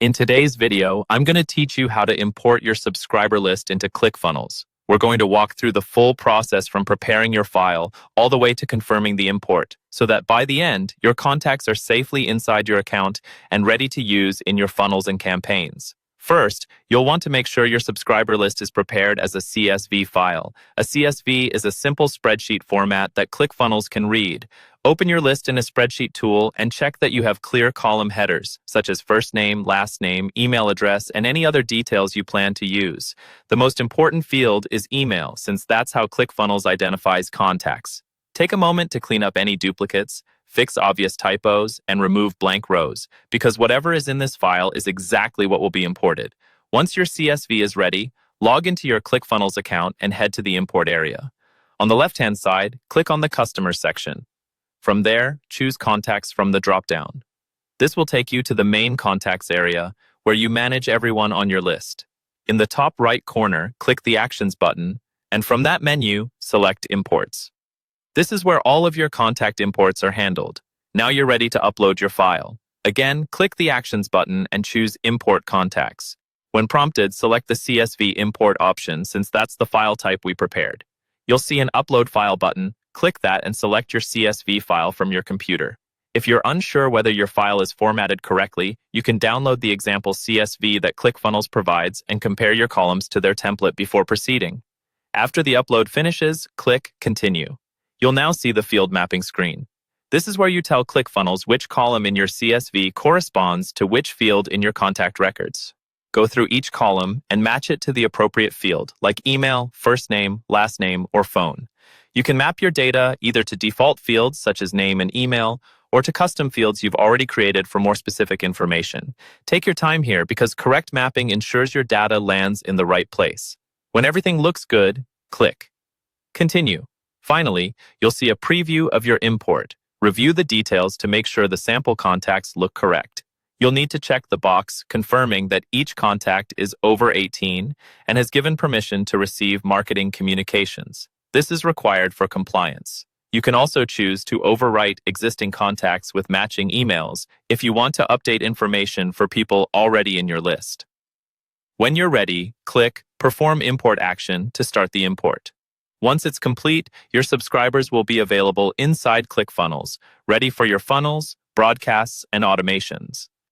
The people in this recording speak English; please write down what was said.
In today's video, I'm going to teach you how to import your subscriber list into Clickfunnels. We're going to walk through the full process from preparing your file all the way to confirming the import, so that by the end, your contacts are safely inside your account and ready to use in your funnels and campaigns. First, you'll want to make sure your subscriber list is prepared as a CSV file. A CSV is a simple spreadsheet format that Clickfunnels can read. Open your list in a spreadsheet tool and check that you have clear column headers, such as first name, last name, email address, and any other details you plan to use. The most important field is email, since that's how Clickfunnels identifies contacts. Take a moment to clean up any duplicates, fix obvious typos, and remove blank rows, because whatever is in this file is exactly what will be imported. Once your CSV is ready, log into your Clickfunnels account and head to the import area. On the left-hand side, click on the Customers section. From there, choose Contacts from the drop-down. This will take you to the main Contacts area, where you manage everyone on your list. In the top right corner, click the Actions button, and from that menu, select Imports. This is where all of your contact imports are handled. Now you're ready to upload your file. Again, click the Actions button and choose Import Contacts. When prompted, select the CSV import option, since that's the file type we prepared. You'll see an Upload File button. Click that and select your CSV file from your computer. If you're unsure whether your file is formatted correctly, you can download the example CSV that Clickfunnels provides and compare your columns to their template before proceeding. After the upload finishes, click Continue. You'll now see the field mapping screen. This is where you tell Clickfunnels which column in your CSV corresponds to which field in your contact records. Go through each column and match it to the appropriate field, like email, first name, last name, or phone. You can map your data either to default fields such as name and email, or to custom fields you've already created for more specific information. Take your time here because correct mapping ensures your data lands in the right place. When everything looks good, click Continue. Finally, you'll see a preview of your import. Review the details to make sure the sample contacts look correct. You'll need to check the box confirming that each contact is over 18 and has given permission to receive marketing communications. This is required for compliance. You can also choose to overwrite existing contacts with matching emails if you want to update information for people already in your list. When you're ready, click Perform Import Action to start the import. Once it's complete, your subscribers will be available inside Clickfunnels, ready for your funnels, broadcasts, and automations.